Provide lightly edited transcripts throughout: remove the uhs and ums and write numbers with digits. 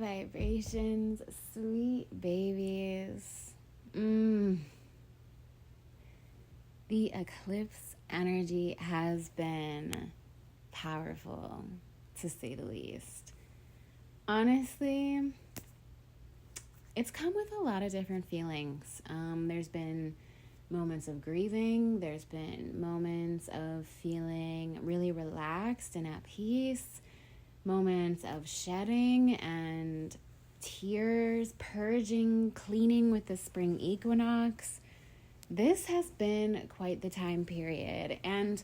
vibrations, sweet babies. The eclipse energy has been powerful, to say the least. Honestly, it's come with a lot of different feelings. There's been moments of grieving. There's been moments of feeling really relaxed and at peace. Moments of shedding and tears, purging, cleaning with the spring equinox. This has been quite the time period. And,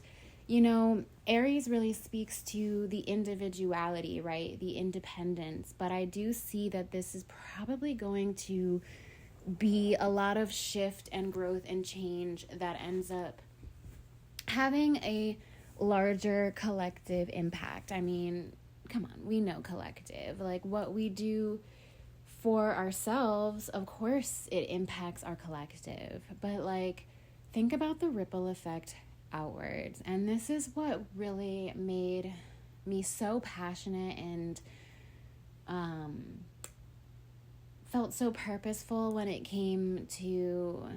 Aries really speaks to the individuality, right? The independence. But I do see that this is probably going to be a lot of shift and growth and change that ends up having a larger collective impact. I mean, come on, we know collective. Like, what we do for ourselves, of course it impacts our collective. But, think about the ripple effect outwards. And this is what really made me so passionate and felt so purposeful when it came to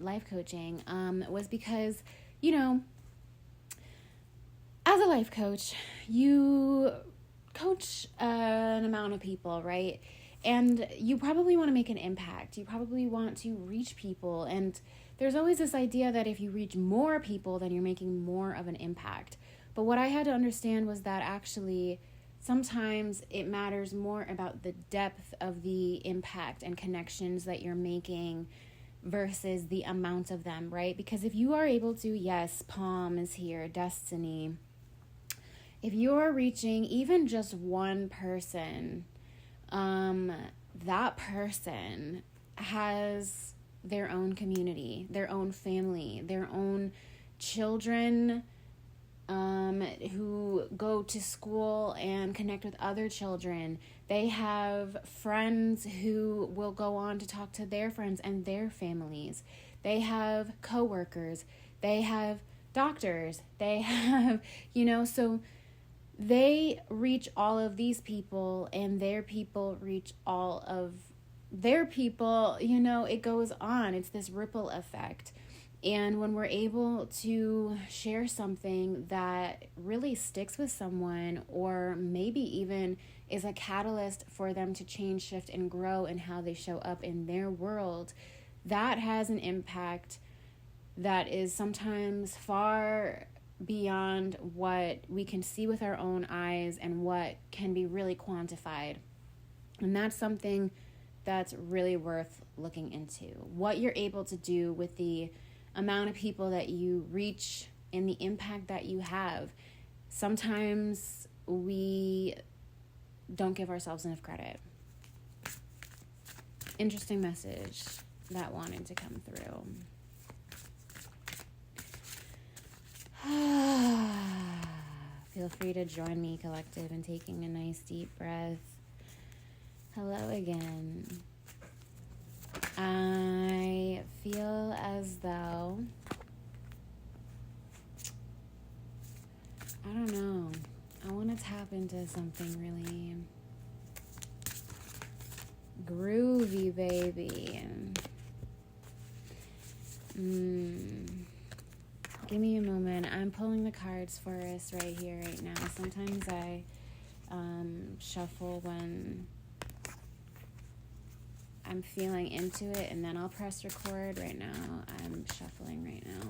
life coaching, was because, as a life coach, you coach an amount of people, right? And you probably want to make an impact. You probably want to reach people. And there's always this idea that if you reach more people, then you're making more of an impact. But what I had to understand was that actually sometimes it matters more about the depth of the impact and connections that you're making versus the amount of them, right? Because if you are able to, yes, Palm is here, Destiny. If you're reaching even just one person, that person has their own community, their own family, their own children who go to school and connect with other children. They have friends who will go on to talk to their friends and their families. They have coworkers. They have doctors. They have, so they reach all of these people, and their people reach all of their people. It goes on. It's this ripple effect. And when we're able to share something that really sticks with someone, or maybe even is a catalyst for them to change, shift, and grow in how they show up in their world, that has an impact that is sometimes far beyond what we can see with our own eyes and what can be really quantified. And that's something that's really worth looking into. What you're able to do with the amount of people that you reach and the impact that you have. Sometimes we don't give ourselves enough credit. Interesting message that wanted to come through. Feel free to join me, collective, in taking a nice deep breath. Hello again. I feel as though, I don't know, I want to tap into something really groovy, baby. Give me a moment. I'm pulling the cards for us right here, right now. Sometimes I shuffle when I'm feeling into it, and then I'll press record. Right now, I'm shuffling right now.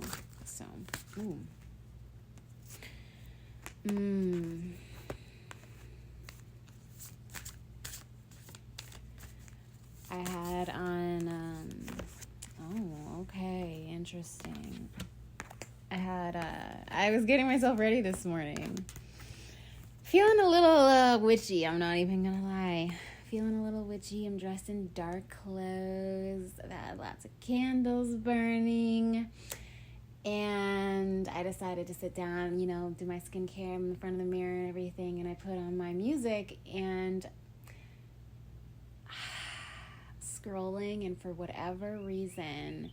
So, I had on, okay, interesting. I was getting myself ready this morning. Feeling a little witchy, I'm not even gonna lie. Feeling a little witchy. I'm dressed in dark clothes. I've had lots of candles burning. And I decided to sit down, do my skincare in front of the mirror and everything. And I put on my music and scrolling. And for whatever reason,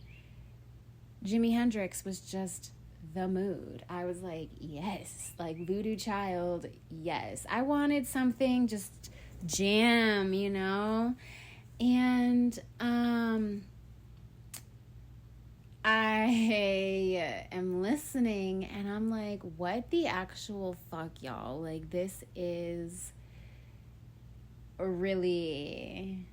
Jimi Hendrix was just the mood. I was like, yes, like voodoo child, yes. I wanted something just jam, you know? And I am listening and I'm like, what the actual fuck, y'all? Like, this is really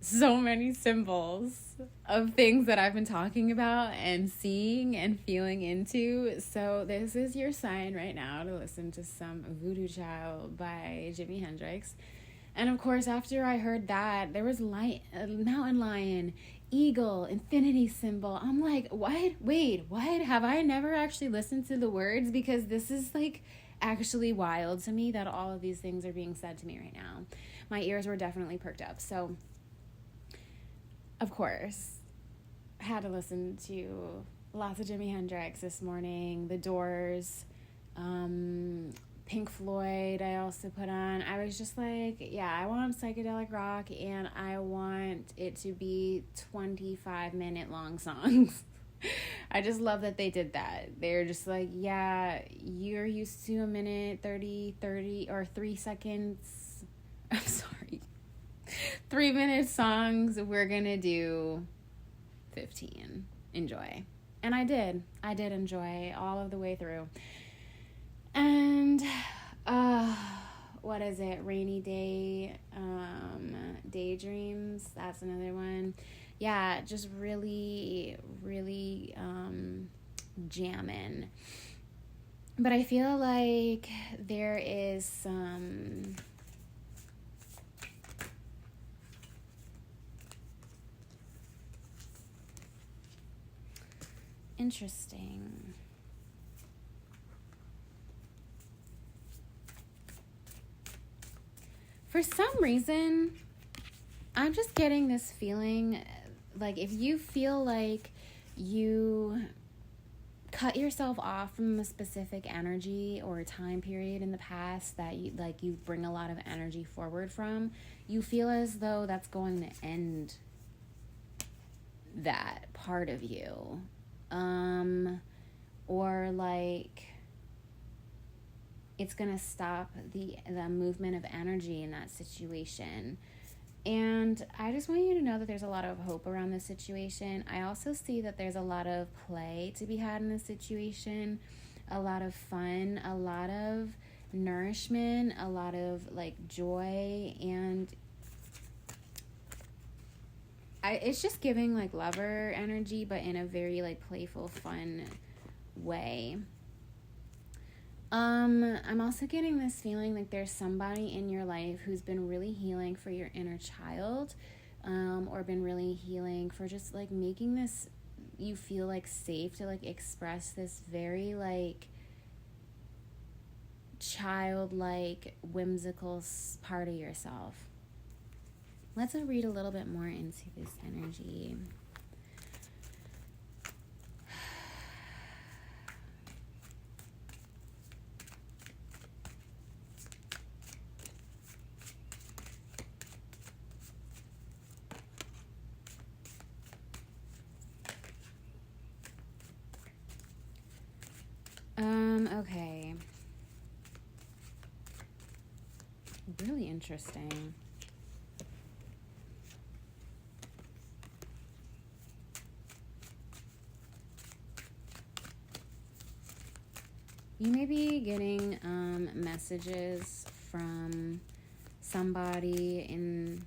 so many symbols of things that I've been talking about and seeing and feeling into. So this is your sign right now to listen to some Voodoo Child by Jimi Hendrix. And of course, after I heard that, there was mountain lion, eagle, infinity symbol. I'm like, what? Wait, what? Have I never actually listened to the words? Because this is like actually wild to me that all of these things are being said to me right now. My ears were definitely perked up. So of course, I had to listen to lots of Jimi Hendrix this morning, The Doors, Pink Floyd I also put on. I was just like, yeah, I want psychedelic rock and I want it to be 25-minute long songs. I just love that they did that. They're just like, yeah, you're used to a minute, 30, or 3 seconds. I'm sorry. 3-minute songs, we're gonna do 15. Enjoy. And I did enjoy all of the way through. And what is it, rainy day, daydreams, that's another one. Yeah, just really jamming. But I feel like there is some interesting. For some reason, I'm just getting this feeling like if you feel like you cut yourself off from a specific energy or time period in the past that you bring a lot of energy forward from, you feel as though that's going to end that part of you. Or like it's gonna stop the movement of energy in that situation. And I just want you to know that there's a lot of hope around this situation. I also see that there's a lot of play to be had in this situation, a lot of fun, a lot of nourishment, a lot of like joy, and it's just giving like lover energy, but in a very like playful, fun way. I'm also getting this feeling like there's somebody in your life who's been really healing for your inner child, or been really healing for just like making this you feel like safe to like express this very like childlike, whimsical part of yourself. Let's read a little bit more into this energy. Okay. Really interesting. You may be getting messages from somebody in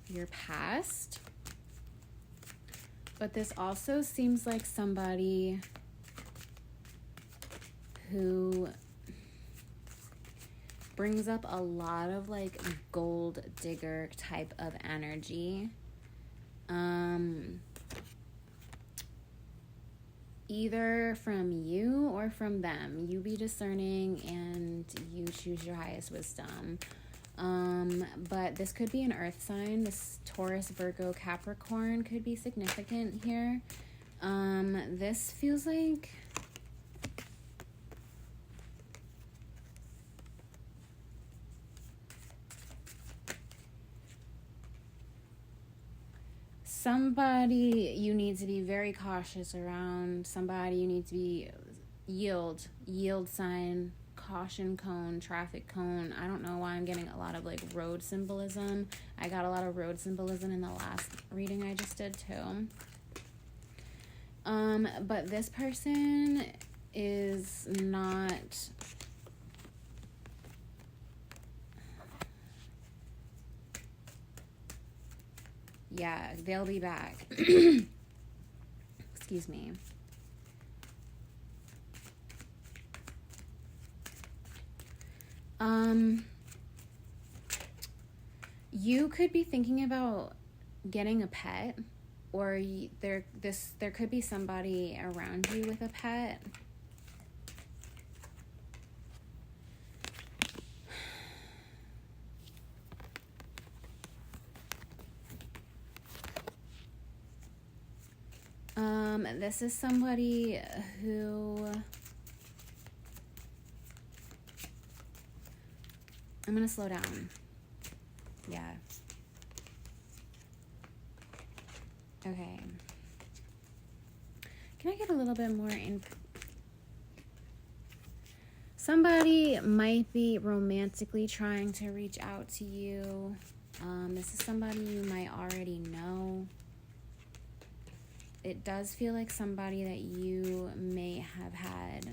your past, but this also seems like somebody who brings up a lot of like gold digger type of energy. Either from you or from them. You be discerning and you choose your highest wisdom. But this could be an earth sign. This Taurus, Virgo, Capricorn could be significant here. This feels like somebody you need to be very cautious around, somebody you need to be yield sign, caution cone, traffic cone. I don't know why I'm getting a lot of like road symbolism. I got a lot of road symbolism in the last reading I just did too. But this person is not... Yeah, they'll be back. Excuse me. You could be thinking about getting a pet, or there could be somebody around you with a pet. This is somebody who... I'm going to slow down. Yeah. Okay. Can I get a little bit more Somebody might be romantically trying to reach out to you. This is somebody you might already know. It does feel like somebody that you may have had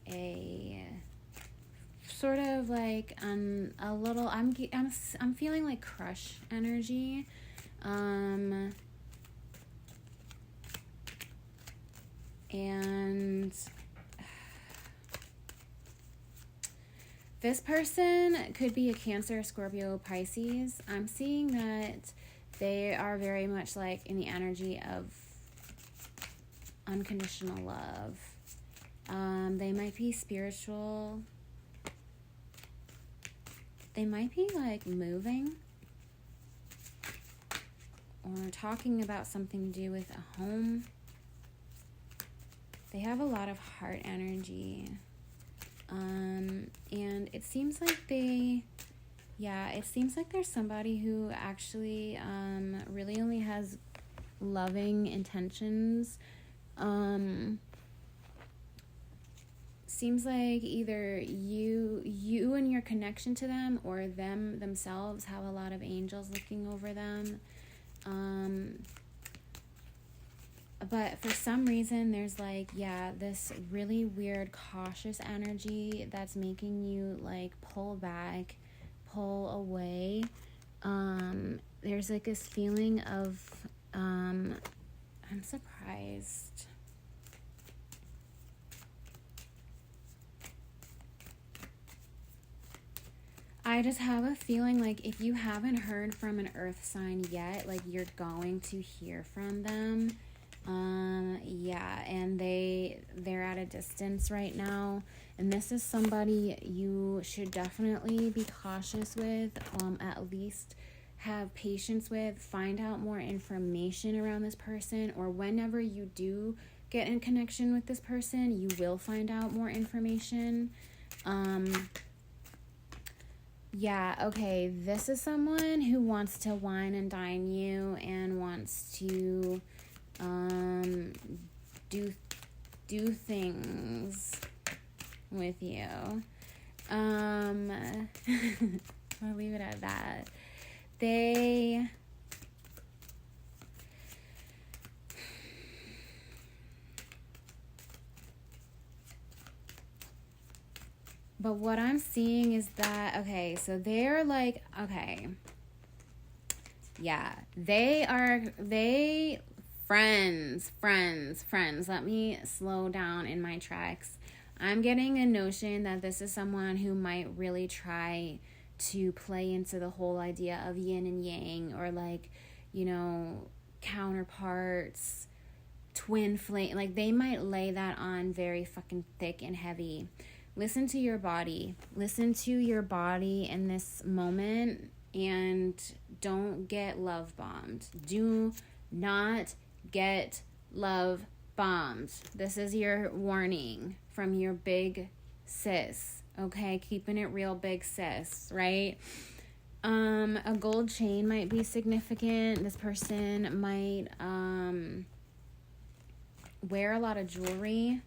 a sort of like a little... I'm feeling like crush energy. And this person could be a Cancer, Scorpio, Pisces. I'm seeing that they are very much like in the energy of unconditional love. They might be spiritual. They might be like moving or talking about something to do with a home. They have a lot of heart energy. And it seems like it seems like there's somebody who actually really only has loving intentions. Seems like either you and your connection to them, or them themselves have a lot of angels looking over them. But for some reason, there's like, this really weird cautious energy that's making you like pull back, pull away. There's like this feeling of, I'm surprised. I just have a feeling like if you haven't heard from an earth sign yet, like you're going to hear from them. And they're at a distance right now, and this is somebody you should definitely be cautious with, at least have patience with, find out more information around this person, or whenever you do get in connection with this person, you will find out more information. Okay, this is someone who wants to wine and dine you and wants to do things with you. I'll leave it at that. But what I'm seeing is that, so they're like, friends. Let me slow down in my tracks. I'm getting a notion that this is someone who might really try to play into the whole idea of yin and yang, or like, counterparts, twin flame. Like they might lay that on very fucking thick and heavy. Listen to your body. Listen to your body in this moment, and don't get love bombed. Do not get love bombed. This is your warning from your big sis, okay? Keeping it real, big sis, right? A gold chain might be significant. This person might wear a lot of jewelry.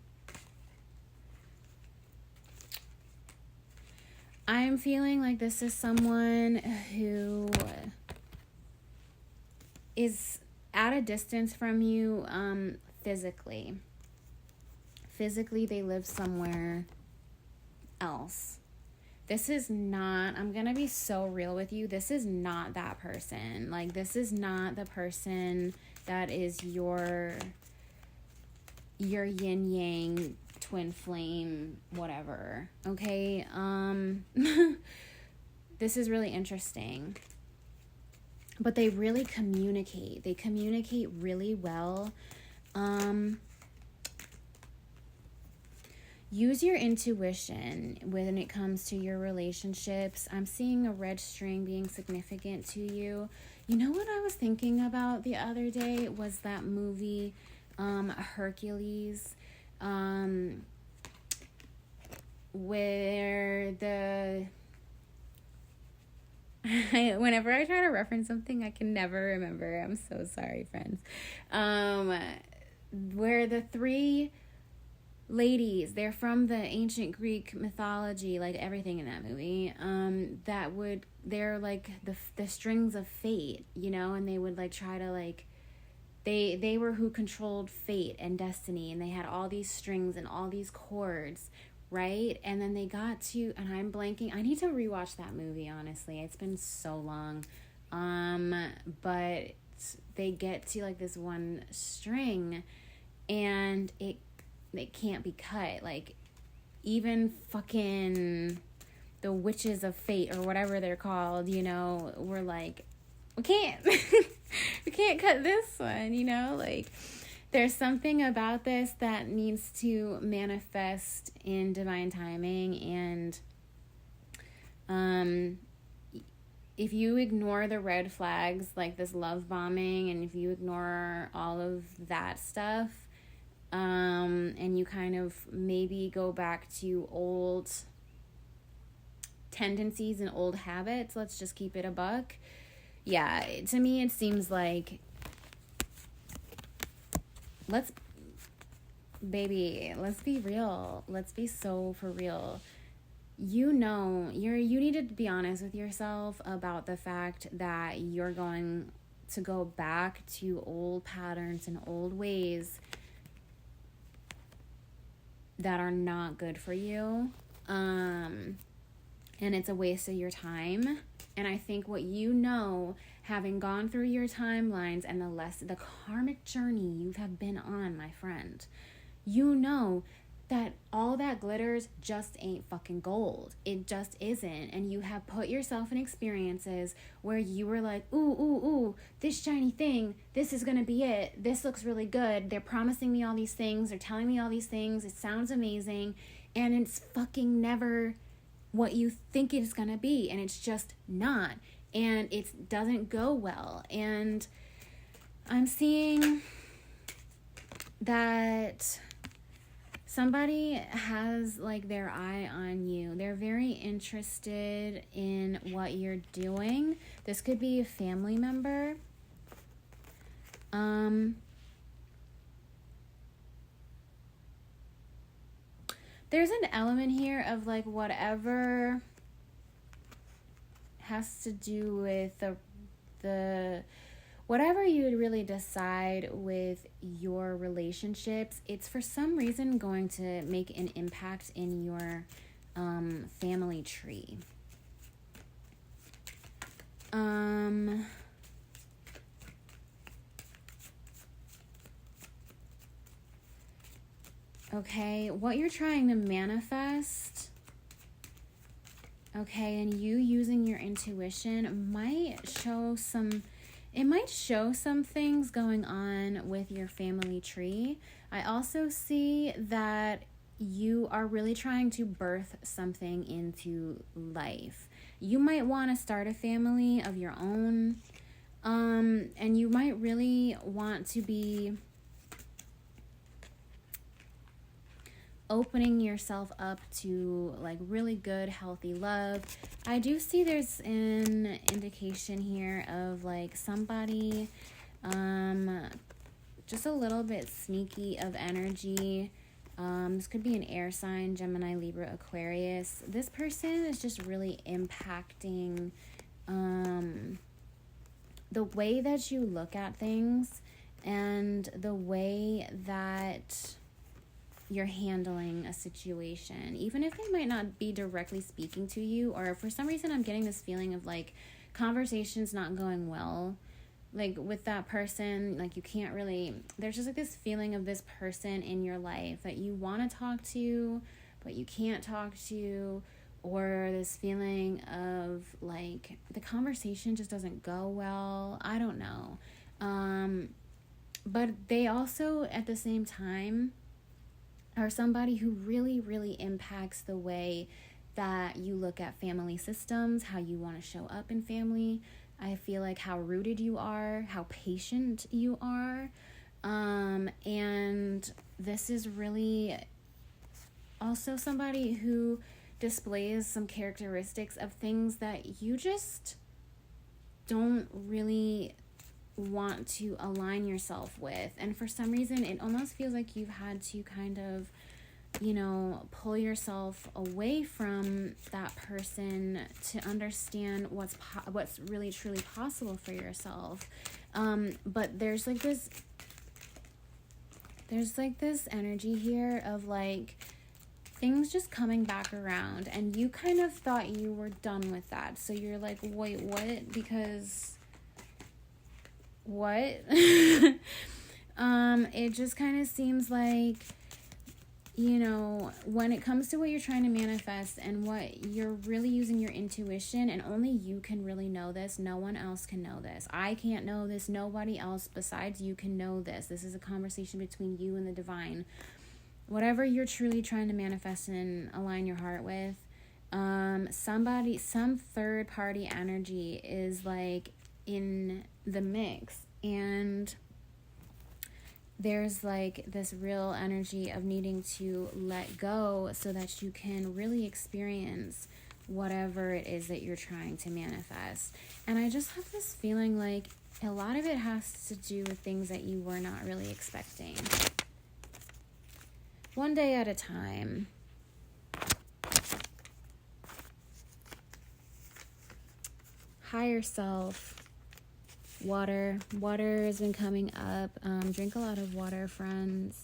I'm feeling like this is someone who is at a distance from you physically. Physically, they live somewhere else. This is not, I'm going to be so real with you, this is not that person. Like, this is not the person that is your yin-yang, twin flame, whatever. Okay? This is really interesting. But they really communicate. They communicate really well. Use your intuition when it comes to your relationships. I'm seeing a red string being significant to you. You know what I was thinking about the other day was that movie, Hercules, where whenever I try to reference something, I can never remember. I'm so sorry, friends. Where the three ladies, they're from the ancient Greek mythology, like everything in that movie, they're like the strings of fate, you know, and they would like try to like, they were who controlled fate and destiny, and they had all these strings and all these chords, right? And then they got to, and I'm blanking, I need to rewatch that movie, honestly, it's been so long, but they get to like this one string, and it can't be cut. Like, even fucking the witches of fate or whatever they're called, you know, were like, we can't we can't cut this one, you know. Like, there's something about this that needs to manifest in divine timing, and if you ignore the red flags, like this love bombing, and if you ignore all of that stuff, and you kind of maybe go back to old tendencies and old habits, let's just keep it a buck. Yeah, to me it seems like, let's be real. Let's be so for real. You know, you need to be honest with yourself about the fact that you're going to go back to old patterns and old ways that are not good for you, and it's a waste of your time. And I think what you know, having gone through your timelines and the karmic journey you have been on, my friend, you know that all that glitters just ain't fucking gold. It just isn't. And you have put yourself in experiences where you were like, ooh, this shiny thing, this is gonna be it. This looks really good. They're promising me all these things. They're telling me all these things. It sounds amazing. And it's fucking never what you think it's gonna be. And it's just not. And it doesn't go well. And I'm seeing that somebody has like their eye on you. They're very interested in what you're doing. This could be a family member. There's an element here of like whatever has to do with the whatever you would really decide with your relationships, it's for some reason going to make an impact in your family tree. Okay, what you're trying to manifest, okay, and you using your intuition might show some things going on with your family tree. I also see that you are really trying to birth something into life. You might want to start a family of your own, and you might really want to be opening yourself up to like really good, healthy love. I do see there's an indication here of like somebody just a little bit sneaky of energy. This could be an air sign, Gemini, Libra, Aquarius. This person is just really impacting the way that you look at things and the way that you're handling a situation, even if they might not be directly speaking to you, or for some reason I'm getting this feeling of like conversations not going well, like with that person, like you can't really, there's just like this feeling of this person in your life that you want to talk to but you can't talk to, or this feeling of like the conversation just doesn't go well. I don't know. But they also at the same time are somebody who really, really impacts the way that you look at family systems, how you want to show up in family. I feel like how rooted you are, how patient you are. And this is really also somebody who displays some characteristics of things that you just don't really want to align yourself with. And for some reason, it almost feels like you've had to kind of, you know, pull yourself away from that person to understand what's really truly possible for yourself. But there's like this energy here of like things just coming back around, and you kind of thought you were done with that. So you're like, wait, what? Because what? It just kind of seems like, you know, when it comes to what you're trying to manifest and what you're really using your intuition, and only you can really know this, no one else can know this. I can't know this. Nobody else besides you can know this. This is a conversation between you and the divine. Whatever you're truly trying to manifest and align your heart with, some third party energy is like in the mix, and there's like this real energy of needing to let go so that you can really experience whatever it is that you're trying to manifest. And I just have this feeling like a lot of it has to do with things that you were not really expecting. One day at a time. Higher self. Water has been coming up. Drink a lot of water, friends.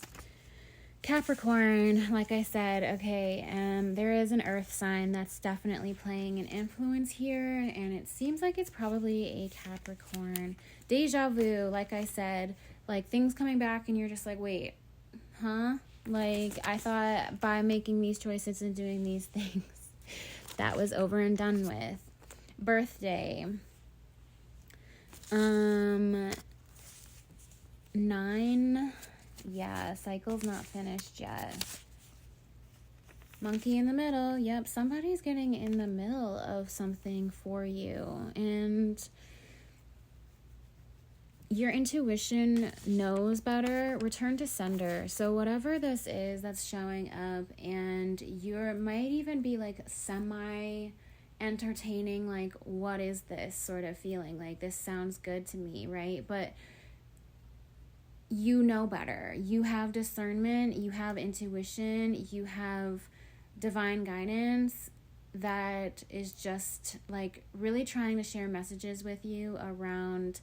Capricorn, like I said, okay, there is an earth sign that's definitely playing an influence here, and it seems like it's probably a Capricorn. Deja vu, like I said, like things coming back and you're just like, wait, huh? Like I thought by making these choices and doing these things, that was over and done with. Birthday. 9, yeah, cycle's not finished yet. Monkey in the middle, yep, somebody's getting in the middle of something for you, and your intuition knows better. Return to sender. So whatever this is that's showing up, and you might even be like semi entertaining, like, what is this sort of feeling? Like, this sounds good to me, right? But you know better. You have discernment, you have intuition, you have divine guidance that is just like really trying to share messages with you around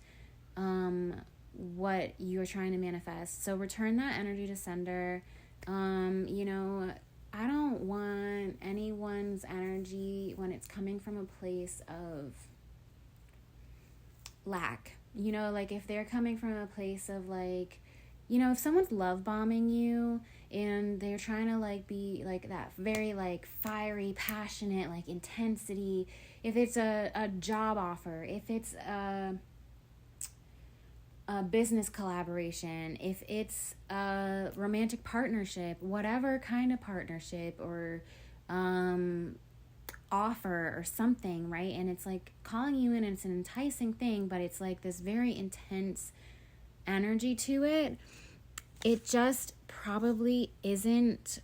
what you're trying to manifest. So return that energy to sender. You know, I don't want anyone's energy when it's coming from a place of lack. You know, like if they're coming from a place of like, you know, if someone's love bombing you and they're trying to like be like that very like fiery, passionate, like intensity, if it's a job offer, if it's a business collaboration, if it's a romantic partnership, whatever kind of partnership or offer or something, right? And it's like calling you in, and it's an enticing thing, but it's like this very intense energy to it. It just probably isn't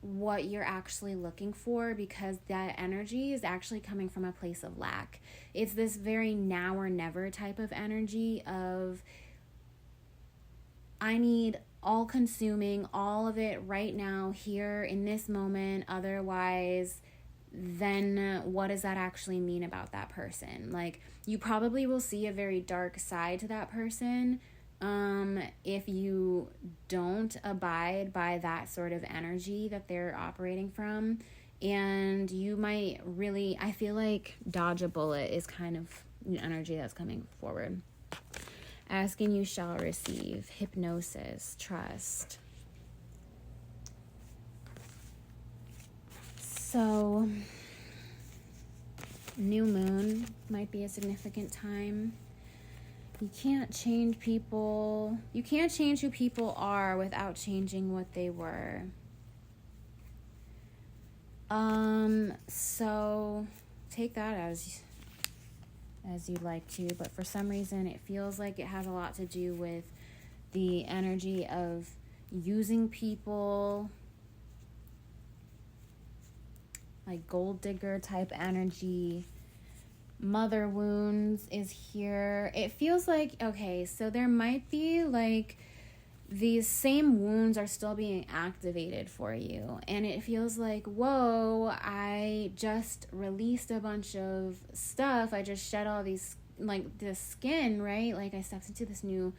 what you're actually looking for, because that energy is actually coming from a place of lack. It's this very now or never type of energy of, I need all consuming, all of it right now, here in this moment. Otherwise, then what does that actually mean about that person? Like, you probably will see a very dark side to that person if you don't abide by that sort of energy that they're operating from. And you might really, I feel like dodge a bullet is kind of the energy that's coming forward. Asking you shall receive, hypnosis, trust. So, new moon might be a significant time. You can't change people. You can't change who people are without changing what they were. So take that as you'd like to, but for some reason it feels like it has a lot to do with the energy of using people, like gold digger type energy. Mother wounds is here. It feels like, okay, so there might be like these same wounds are still being activated for you, and it feels like, whoa, I just released a bunch of stuff. I just shed all these, like, this skin, right? Like, I stepped into this new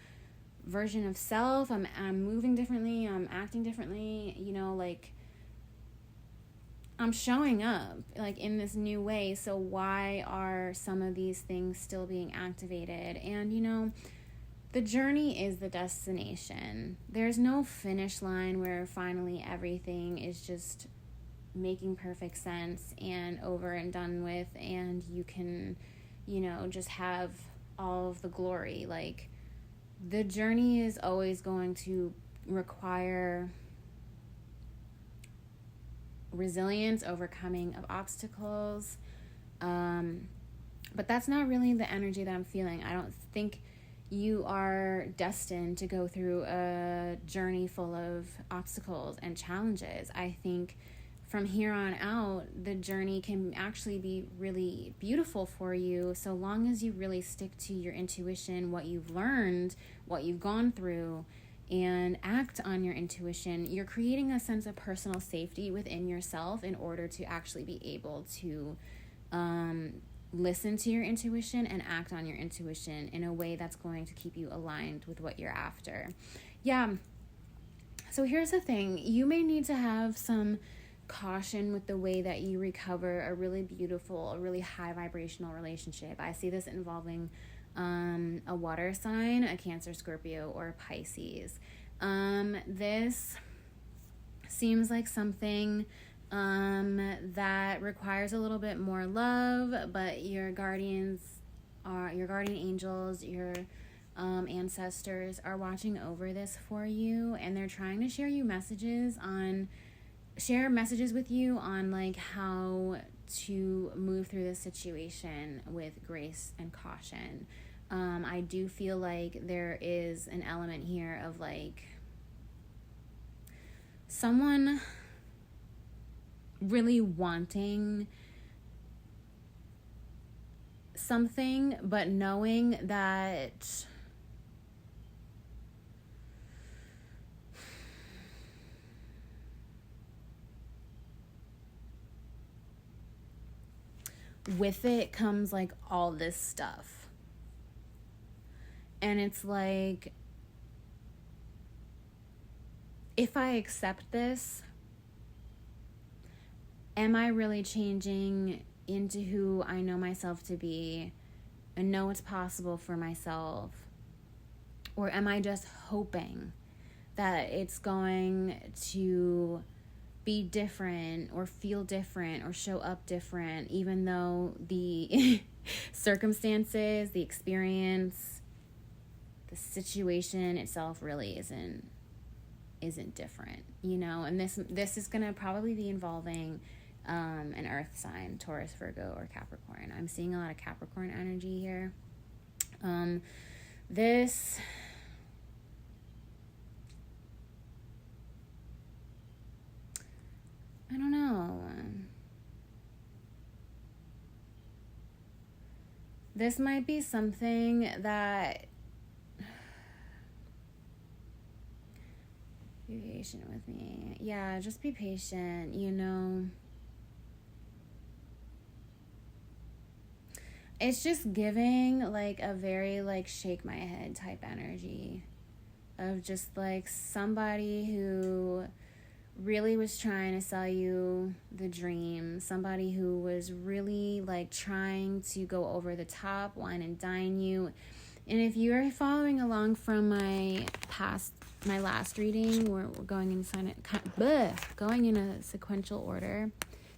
version of self. I'm moving differently, I'm acting differently, you know, like, I'm showing up like in this new way. So why are some of these things still being activated? And you know, the journey is the destination. There's no finish line where finally everything is just making perfect sense and over and done with, and you can, you know, just have all of the glory. Like, the journey is always going to require resilience, overcoming of obstacles, but that's not really the energy that I'm feeling. I don't think you are destined to go through a journey full of obstacles and challenges. I think from here on out, the journey can actually be really beautiful for you, so long as you really stick to your intuition, what you've learned, what you've gone through, and act on your intuition. You're creating a sense of personal safety within yourself in order to actually be able to listen to your intuition and act on your intuition in a way that's going to keep you aligned with what you're after. Yeah. So here's the thing. You may need to have some caution with the way that you recover a really beautiful, a really high vibrational relationship. I see this involving a water sign, a Cancer, Scorpio, or Pisces. This seems like something that requires a little bit more love, but your guardian angels, your ancestors are watching over this for you, and they're trying to share messages with you on like how to move through this situation with grace and caution. I do feel like there is an element here of like someone really wanting something, but knowing that with it comes like all this stuff. And it's like, if I accept this, am I really changing into who I know myself to be and know it's possible for myself? Or am I just hoping that it's going to be different or feel different or show up different, even though the circumstances, the experience, the situation itself really isn't different, you know? And this is going to probably be involving an earth sign, Taurus, Virgo, or Capricorn. I'm seeing a lot of Capricorn energy here. This This might be something that... Be patient with me. Yeah, just be patient, you know. It's just giving like a very like shake my head type energy of just like somebody who really was trying to sell you the dream, somebody who was really like trying to go over the top, wine and dine you. And if you're following along from my last reading, we're going in a sequential order,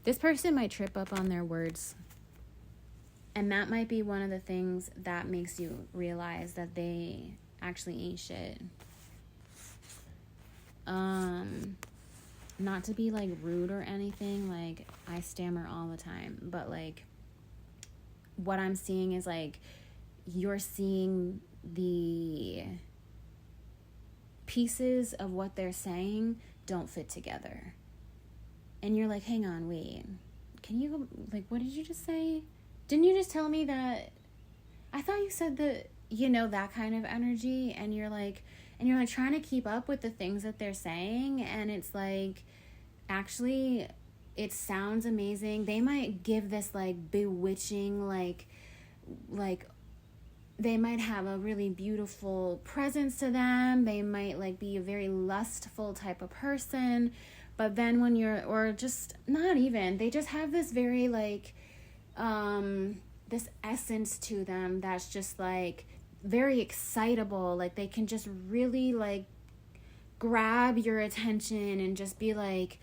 this person might trip up on their words. And that might be one of the things that makes you realize that they actually ain't shit. Not to be like rude or anything, like I stammer all the time, but like what I'm seeing is like you're seeing the pieces of what they're saying don't fit together. And you're like, hang on, wait. Can you, like, what did you just say? Didn't you just tell me that? I thought you said that, you know, that kind of energy. And you're like trying to keep up with the things that they're saying. And it's like, actually, it sounds amazing. They might give this like bewitching, like they might have a really beautiful presence to them. They might like be a very lustful type of person. But then when you're, or just not even, they just have this very like, this essence to them that's just like very excitable. Like they can just really like grab your attention and just be like,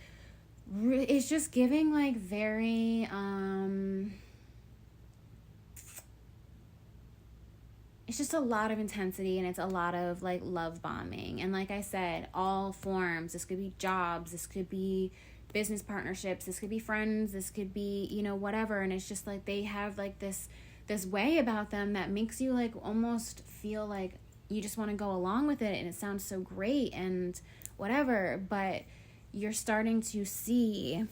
it's just giving like very, it's just a lot of intensity, and it's a lot of like love bombing. And like I said, all forms. This could be jobs, this could be business partnerships, this could be friends, this could be, you know, whatever. And it's just like they have like this way about them that makes you like almost feel like you just want to go along with it, and it sounds so great and whatever. But you're starting to see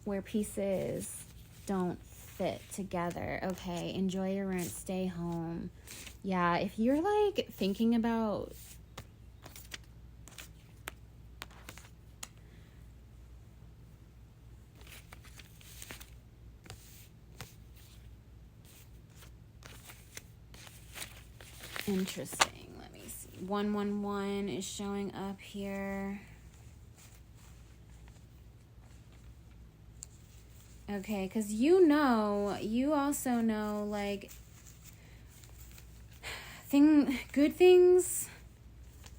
where pieces don't fit together. Okay, enjoy your rent, stay home. Yeah, if you're like thinking about interesting, let me see. 111 is showing up here. Okay, because you also know, like, good things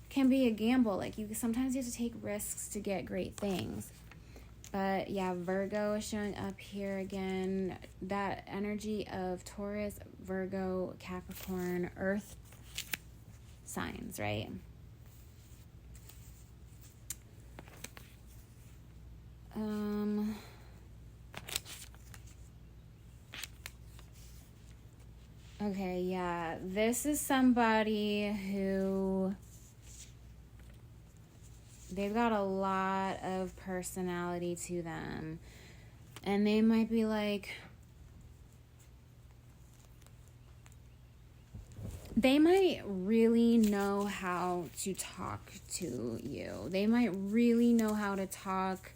can be a gamble. Like, sometimes you have to take risks to get great things. But, yeah, Virgo is showing up here again. That energy of Taurus, Virgo, Capricorn, Earth signs, right? Okay, yeah, this is somebody who, they've got a lot of personality to them, and they might be like, they might really know how to talk to you. They might really know how to talk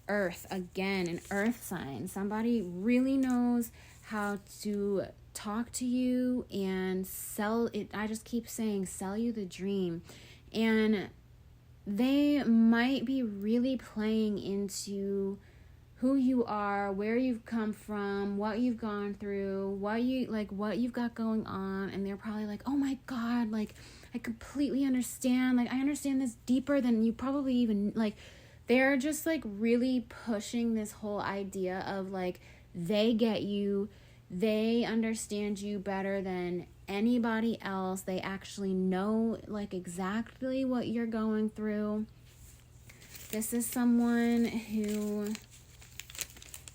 Earth, again, an Earth sign. Somebody really knows how to talk to you and sell it. I just keep saying, sell you the dream. And they might be really playing into who you are, where you've come from, what you've gone through, what you've got going on. And they're probably like, oh my God, like, I completely understand. Like, I understand this deeper than you probably even, like, they're just like really pushing this whole idea of like, they get you, they understand you better than anybody else. They actually know like exactly what you're going through. This is someone who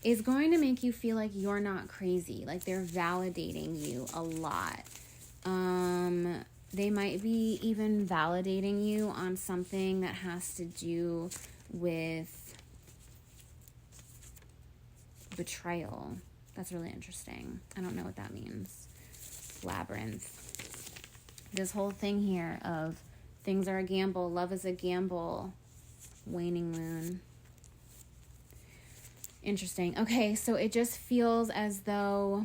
is going to make you feel like you're not crazy. Like they're validating you a lot. They might be even validating you on something that has to do with betrayal. That's really interesting. I don't know what that means. Labyrinth. This whole thing here of things are a gamble, love is a gamble. Waning moon. Interesting. Okay, so it just feels as though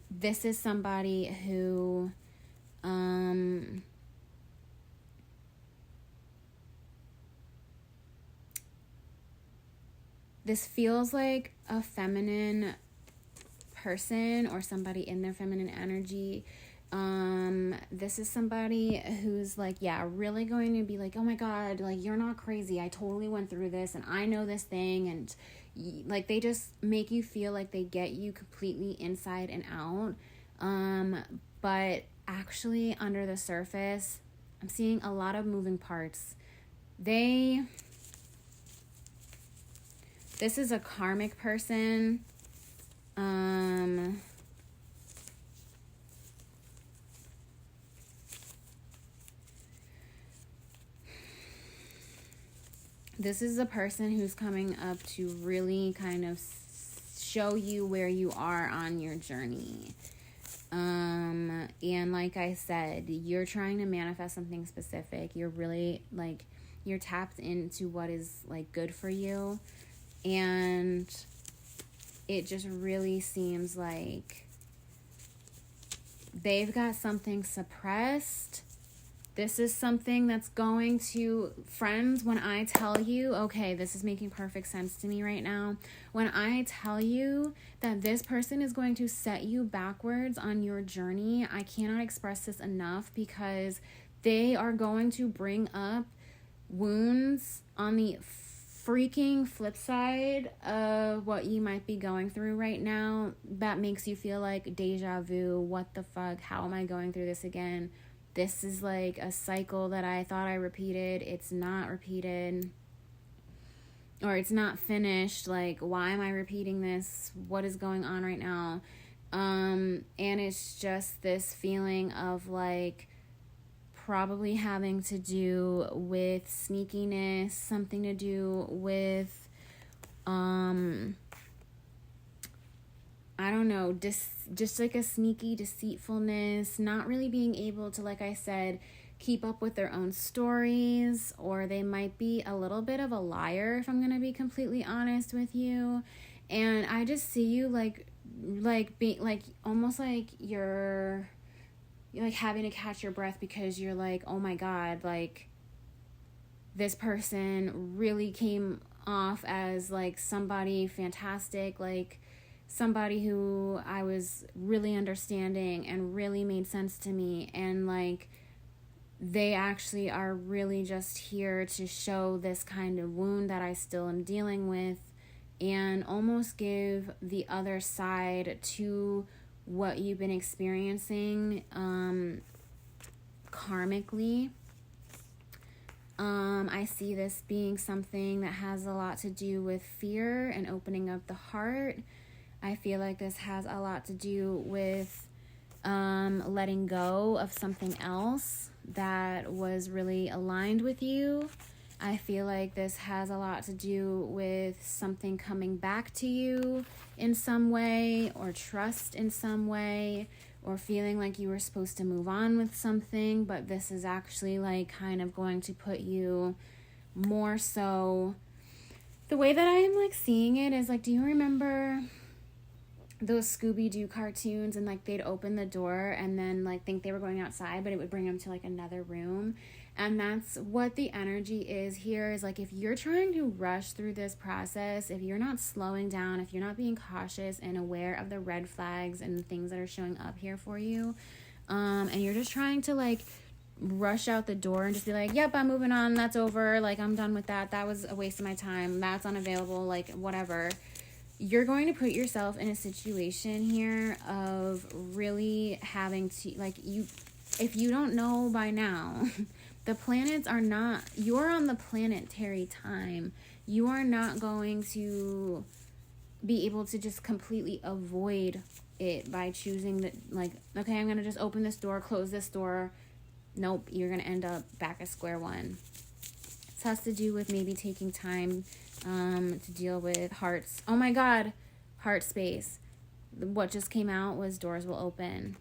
this is somebody who this feels like a feminine person or somebody in their feminine energy. This is somebody who's like, yeah, really going to be like, oh my God, like, you're not crazy. I totally went through this and I know this thing. And like, they just make you feel like they get you completely inside and out. But actually under the surface, I'm seeing a lot of moving parts. This is a karmic person. This is a person who's coming up to really kind of show you where you are on your journey. And like I said, you're trying to manifest something specific. You're really like, you're tapped into what is like good for you. And it just really seems like they've got something suppressed. This is something that's going to, friends, when I tell you, okay, this is making perfect sense to me right now. When I tell you that this person is going to set you backwards on your journey, I cannot express this enough, because they are going to bring up wounds on the freaking flip side of what you might be going through right now. That makes you feel like deja vu. What the fuck? How am I going through this again? This is like a cycle that I thought I repeated. It's not repeated. Or it's not finished. Like, why am I repeating this? What is going on right now? And it's just this feeling of like probably having to do with sneakiness, something to do with I don't know, just like a sneaky deceitfulness, not really being able to, like I said, keep up with their own stories, or they might be a little bit of a liar, if I'm going to be completely honest with you. And I just see you like being like, almost like you're like having to catch your breath, because you're like, oh my God, like this person really came off as like somebody fantastic, like somebody who I was really understanding and really made sense to me, and like they actually are really just here to show this kind of wound that I still am dealing with, and almost give the other side to what you've been experiencing karmically. I see this being something that has a lot to do with fear and opening up the heart. I feel like this has a lot to do with letting go of something else that was really aligned with you. I feel like this has a lot to do with something coming back to you in some way, or trust in some way, or feeling like you were supposed to move on with something, but this is actually like kind of going to put you more so. The way that I'm like seeing it is like, do you remember those Scooby-Doo cartoons, and like they'd open the door and then like think they were going outside, but it would bring them to like another room? And that's what the energy is here, is like, if you're trying to rush through this process, if you're not slowing down, if you're not being cautious and aware of the red flags and the things that are showing up here for you, and you're just trying to like rush out the door and just be like, yep, I'm moving on, that's over, like I'm done with that, that was a waste of my time, that's unavailable, like whatever, you're going to put yourself in a situation here of really having to, like, if you don't know by now, the planets are not, you're on the planetary time. You are not going to be able to just completely avoid it by choosing that, like, okay, I'm going to just open this door, close this door. Nope, you're going to end up back at square one. This has to do with maybe taking time to deal with hearts. Oh my God, heart space. What just came out was doors will open.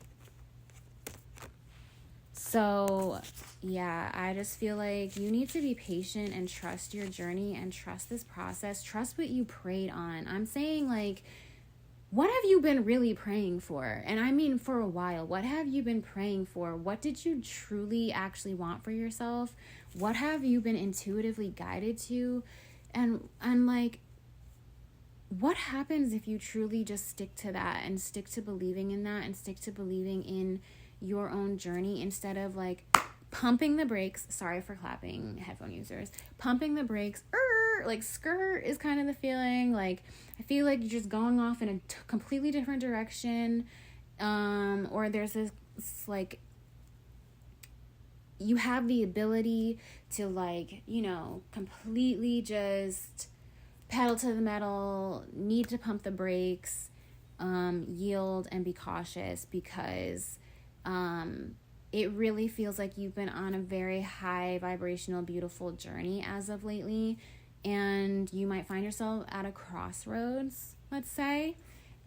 So, yeah, I just feel like you need to be patient and trust your journey and trust this process. Trust what you prayed on. I'm saying, like, what have you been really praying for? And I mean for a while. What have you been praying for? What did you truly actually want for yourself? What have you been intuitively guided to? And like, what happens if you truly just stick to that and stick to believing in that and stick to believing in your own journey instead of like pumping the brakes? Sorry for clapping, headphone users. Pumping the brakes, like skirt is kind of the feeling. Like, I feel like you're just going off in a completely different direction. Or there's this like, you have the ability to like, you know, completely just pedal to the metal, need to pump the brakes, yield and be cautious because it really feels like you've been on a very high vibrational, beautiful journey as of lately, and you might find yourself at a crossroads, let's say,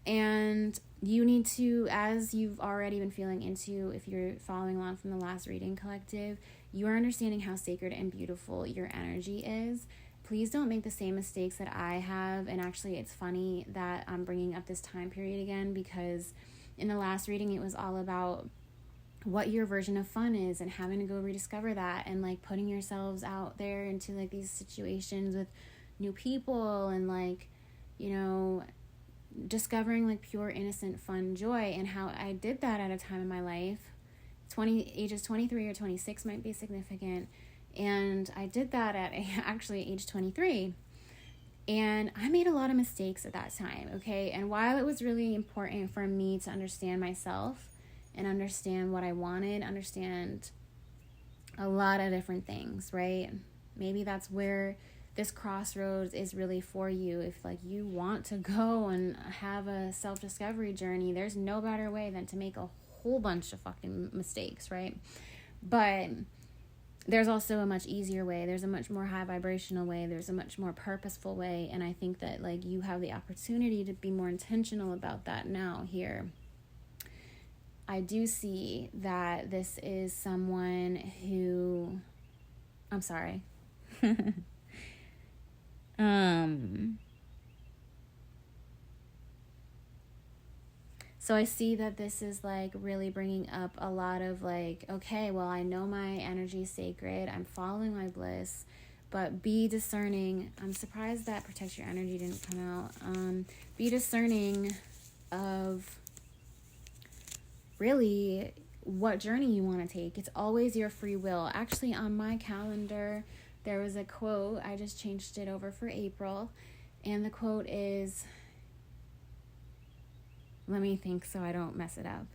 and you need to, as you've already been feeling into, if you're following along from the last reading collective, you are understanding how sacred and beautiful your energy is. Please don't make the same mistakes that I have. And actually, it's funny that I'm bringing up this time period again, because in the last reading, it was all about what your version of fun is and having to go rediscover that and like putting yourselves out there into like these situations with new people and like, you know, discovering like pure, innocent, fun joy, and how I did that at a time in my life. Ages 23 or 26 might be significant. And I did that at actually age 23. And I made a lot of mistakes at that time, okay? And while it was really important for me to understand myself and understand what I wanted, understand a lot of different things, right? Maybe that's where this crossroads is really for you. If like you want to go and have a self-discovery journey, there's no better way than to make a whole bunch of fucking mistakes, right? But there's also a much easier way. There's a much more high vibrational way. There's a much more purposeful way. And I think that like you have the opportunity to be more intentional about that now here. I do see that this is someone who, I'm sorry. So I see that this is like really bringing up a lot of like, okay, well, I know my energy is sacred. I'm following my bliss, but be discerning. I'm surprised that protect your energy didn't come out. Be discerning of really what journey you want to take. It's always your free will. Actually, on my calendar, there was a quote. I just changed it over for April. And the quote is, let me think so I don't mess it up.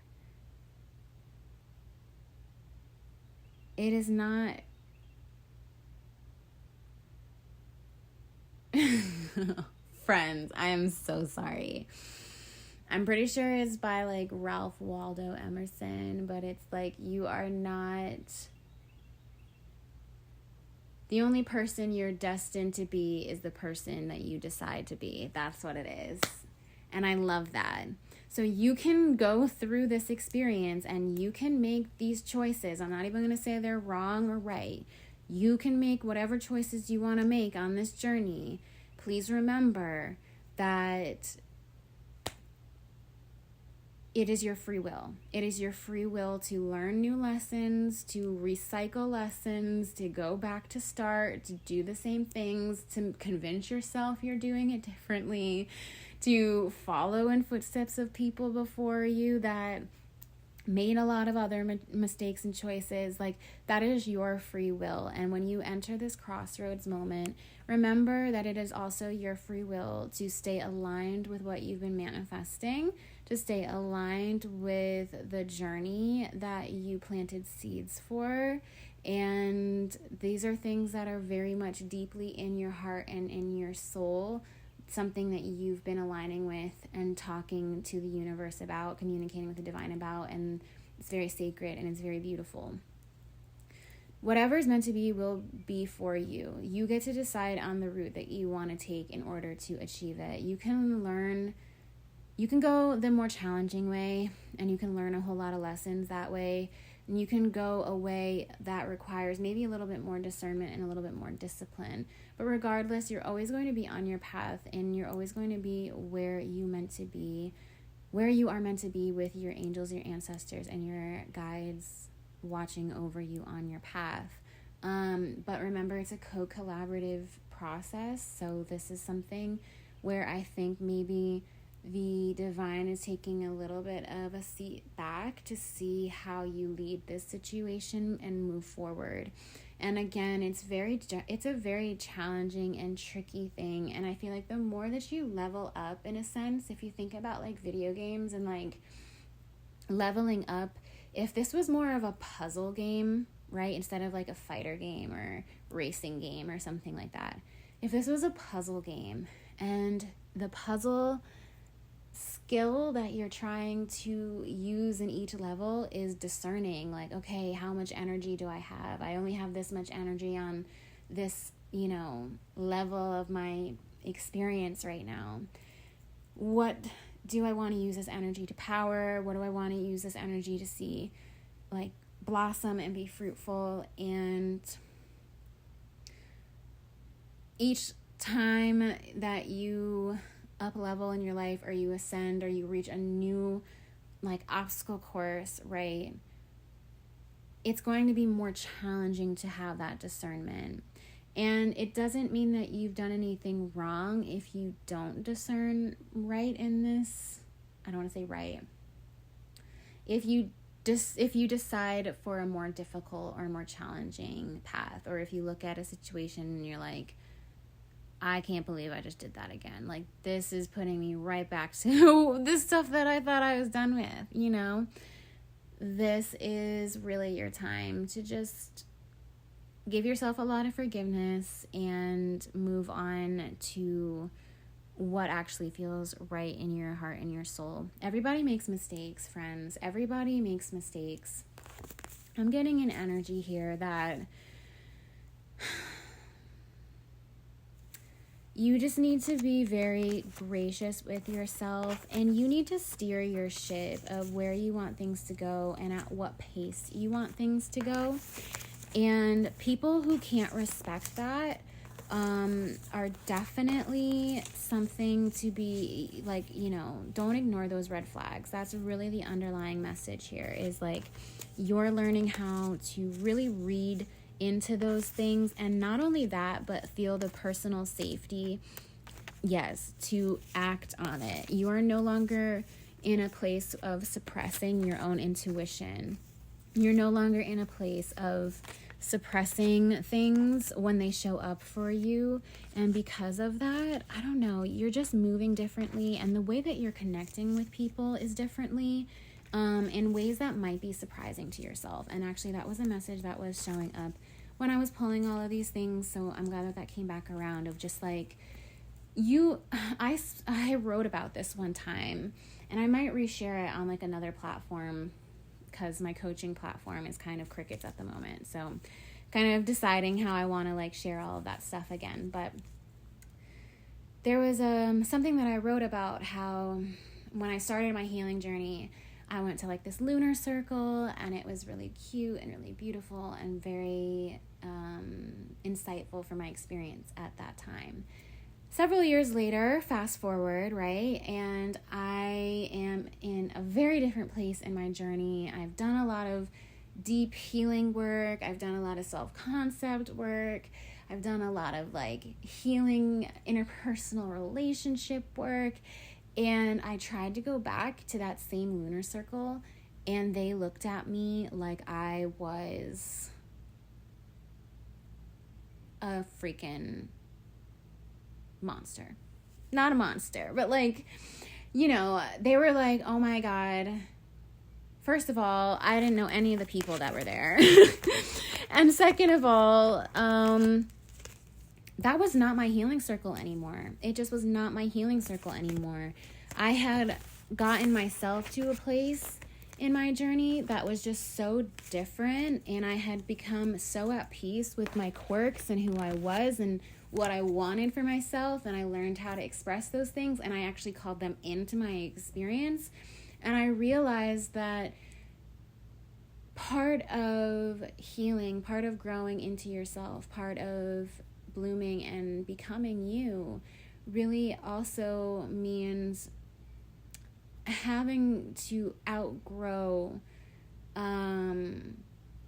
It is not... Friends, I am so sorry. I'm pretty sure it's by like Ralph Waldo Emerson, but it's like you are not... The only person you're destined to be is the person that you decide to be. That's what it is. And I love that. So you can go through this experience and you can make these choices. I'm not even going to say they're wrong or right. You can make whatever choices you want to make on this journey. Please remember that it is your free will. It is your free will to learn new lessons, to recycle lessons, to go back to start, to do the same things, to convince yourself you're doing it differently, to follow in footsteps of people before you that made a lot of other mistakes and choices. Like, that is your free will. And when you enter this crossroads moment, remember that it is also your free will to stay aligned with what you've been manifesting, to stay aligned with the journey that you planted seeds for. And these are things that are very much deeply in your heart and in your soul, something that you've been aligning with and talking to the universe about, communicating with the divine about, and it's very sacred and it's very beautiful. Whatever is meant to be will be for you. You get to decide on the route that you want to take in order to achieve it. You can learn you can go the more challenging way, and you can learn a whole lot of lessons that way. And you can go a way that requires maybe a little bit more discernment and a little bit more discipline. But regardless, you're always going to be on your path, and you're always going to be where you are meant to be with your angels, your ancestors, and your guides watching over you on your path. But remember, it's a co-collaborative process. So this is something where I think maybe the divine is taking a little bit of a seat back to see how you lead this situation and move forward. And again, it's a very challenging and tricky thing. And I feel like the more that you level up, in a sense, if you think about like video games and like leveling up, if this was more of a puzzle game, right, instead of like a fighter game or racing game or something like that, if this was a puzzle game and the puzzle skill that you're trying to use in each level is discerning, like, okay, how much energy do I have? I only have this much energy on this, level of my experience right now. What do I want to use this energy to power? What do I want to use this energy to see, like, blossom and be fruitful? And each time that you up level in your life, or you ascend, or you reach a new like obstacle course, right, it's going to be more challenging to have that discernment. And it doesn't mean that you've done anything wrong if you don't discern right in this. I don't want to say right. If you decide for a more difficult or more challenging path, or if you look at a situation and you're like, I can't believe I just did that again. Like, this is putting me right back to this stuff that I thought I was done with, This is really your time to just give yourself a lot of forgiveness and move on to what actually feels right in your heart and your soul. Everybody makes mistakes, friends. Everybody makes mistakes. I'm getting an energy here that you just need to be very gracious with yourself, and you need to steer your ship of where you want things to go and at what pace you want things to go. And people who can't respect that are definitely something to be like, don't ignore those red flags. That's really the underlying message here, is like, you're learning how to really read into those things, and not only that, but feel the personal safety, to act on it. You are no longer in a place of suppressing your own intuition. You're no longer in a place of suppressing things when they show up for you. And because of that, I don't know, you're just moving differently, and the way that you're connecting with people is differently, in ways that might be surprising to yourself. And actually, that was a message that was showing up when I was pulling all of these things. So I'm glad that came back around, of just like, I wrote about this one time, and I might reshare it on like another platform, because my coaching platform is kind of crickets at the moment. So kind of deciding how I want to like share all of that stuff again. But there was something that I wrote about how when I started my healing journey, I went to like this lunar circle, and it was really cute and really beautiful and very insightful for my experience at that time. Several years later, fast forward, right? And I am in a very different place in my journey. I've done a lot of deep healing work. I've done a lot of self-concept work. I've done a lot of like healing interpersonal relationship work. And I tried to go back to that same lunar circle, and they looked at me like I was a freaking monster. Not a monster, but like, they were like, oh my God. First of all, I didn't know any of the people that were there. And second of all, that was not my healing circle anymore. It just was not my healing circle anymore. I had gotten myself to a place in my journey that was just so different, and I had become so at peace with my quirks and who I was and what I wanted for myself, and I learned how to express those things, and I actually called them into my experience. And I realized that part of healing, part of growing into yourself, part of blooming and becoming you really also means having to outgrow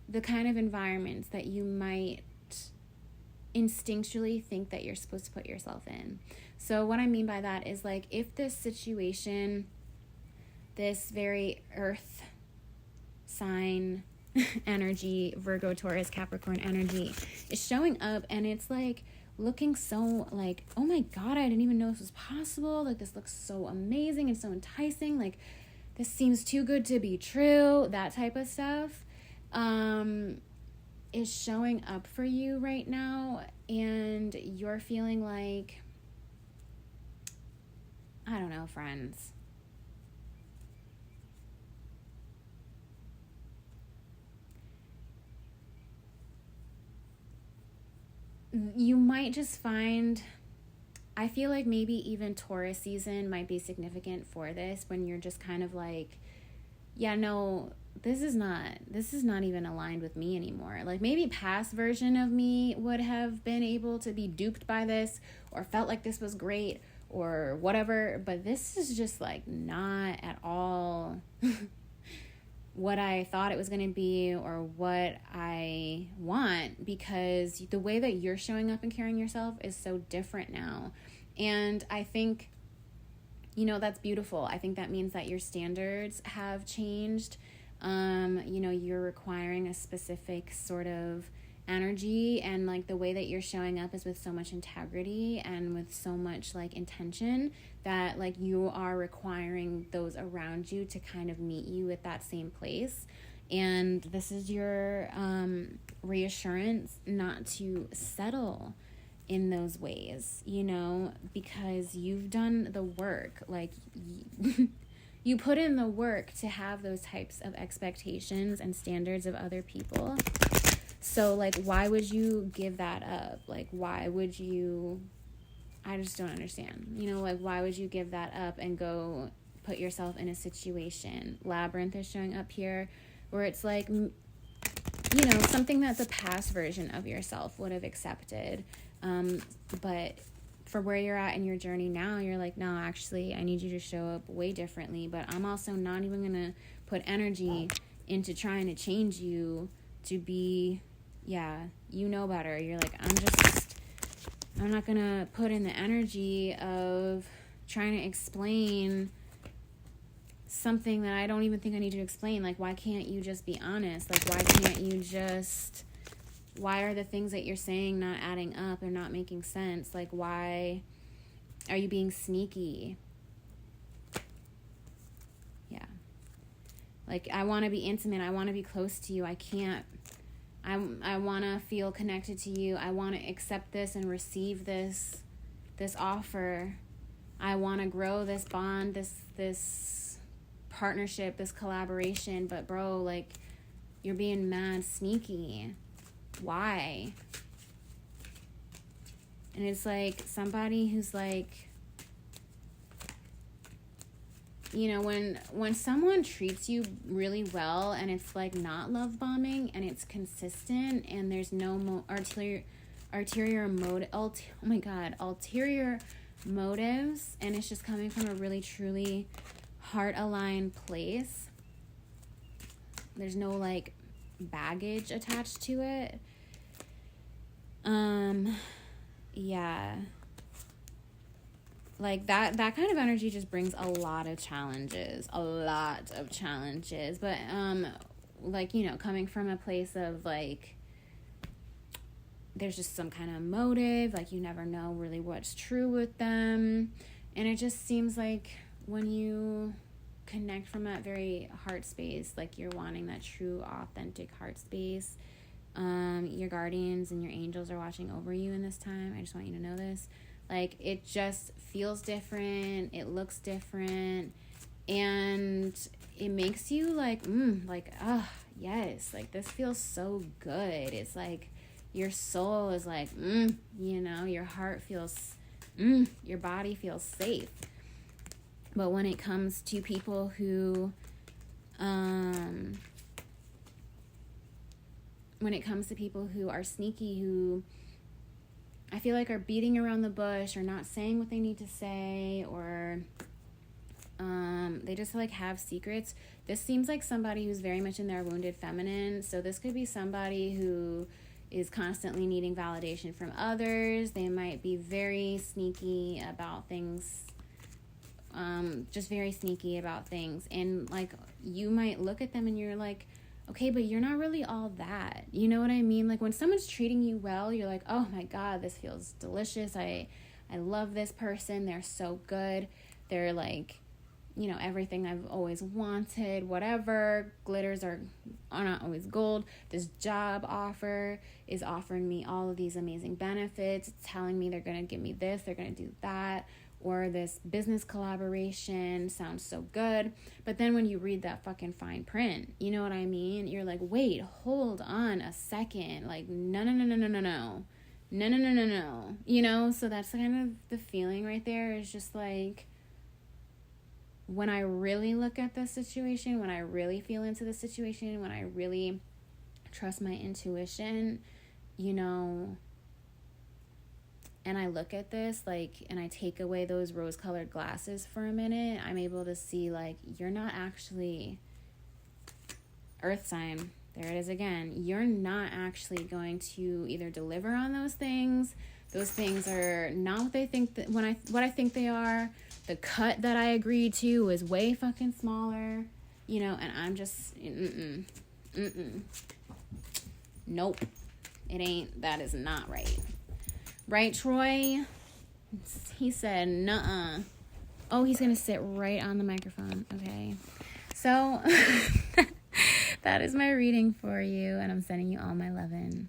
the kind of environments that you might instinctually think that you're supposed to put yourself in. So what I mean by that is, like, if this situation, this very earth sign energy, Virgo, Taurus, Capricorn energy, is showing up, and it's like looking so like, oh my God, I didn't even know this was possible. Like, this looks so amazing and so enticing. Like, this seems too good to be true. That type of stuff is showing up for you right now, and you're feeling like, I don't know, friends. You might just find, I feel like maybe even Taurus season might be significant for this, when you're just kind of like, yeah, no, this is not even aligned with me anymore. Like, maybe past version of me would have been able to be duped by this, or felt like this was great, or whatever, but this is just like not at all what I thought it was going to be, or what I want, because the way that you're showing up and carrying yourself is so different now. And I think, that's beautiful. I think that means that your standards have changed. You're requiring a specific sort of energy, and like the way that you're showing up is with so much integrity and with so much like intention, that like you are requiring those around you to kind of meet you at that same place. And this is your reassurance not to settle in those ways, because you've done the work. Like, you put in the work to have those types of expectations and standards of other people. So, like, why would you give that up? Like, why would you, I just don't understand. Like, why would you give that up and go put yourself in a situation? Labyrinth is showing up here, where it's like, something that the past version of yourself would have accepted. But for where you're at in your journey now, you're like, no, actually, I need you to show up way differently. But I'm also not even going to put energy into trying to change you to be, you know better. You're like, I'm not going to put in the energy of trying to explain something that I don't even think I need to explain. Like, why can't you just be honest? Like, why are the things that you're saying not adding up or not making sense? Like, why are you being sneaky? Yeah. Like, I want to be intimate. I want to be close to you. I can't. I want to feel connected to you. I want to accept this and receive this offer. I want to grow this bond, this partnership, this collaboration. But bro, like, you're being mad sneaky. Why? And it's like somebody who's like, when someone treats you really well, and it's like not love bombing, and it's consistent, and there's no ulterior motives, and it's just coming from a really truly heart aligned place. There's no like baggage attached to it. Like that kind of energy just brings a lot of challenges, but coming from a place of like, there's just some kind of motive, like you never know really what's true with them. And it just seems like when you connect from that very heart space, like you're wanting that true, authentic heart space, your guardians and your angels are watching over you in this time. I just want you to know this. Like, it just feels different, it looks different, and it makes you like, yes, like this feels so good. It's like Your soul is like, you know, your heart feels, your body feels safe. But when it comes to people who, when it comes to people who are sneaky, who I feel like are beating around the bush or not saying what they need to say, or they just like have secrets. This seems like somebody who's very much in their wounded feminine. So this could be somebody who is constantly needing validation from others. They might be very sneaky about things, just very sneaky about things. And like, you might look at them and you're like, okay, but you're not really all that. You know what I mean? Like when someone's treating you well, you're like, oh my God, this feels delicious. I love this person. They're so good. They're like, you know, everything I've always wanted, whatever. Glitters are not always gold. This job offer is offering me all of these amazing benefits. It's telling me they're going to give me this, they're going to do that. Or this business collaboration sounds so good. But then when you read that fucking fine print, you know what I mean? You're like, wait, hold on a second. Like, no. You know, so that's kind of the feeling right there, is just like, when I really look at the situation, when I really feel into the situation, when I really trust my intuition, you know, and I look at this, like, and I take away those rose-colored glasses for a minute, I'm able to see, like, you're not actually, earth sign, there it is again, you're not actually going to either deliver on those things are not what they think, that what I think they are. The cut that I agreed to is way fucking smaller, you know, and I'm just, nope, it ain't, that is not right. Right, Troy? He said, nuh-uh. Oh, he's going to sit right on the microphone. Okay. So, that is my reading for you, and I'm sending you all my lovin'.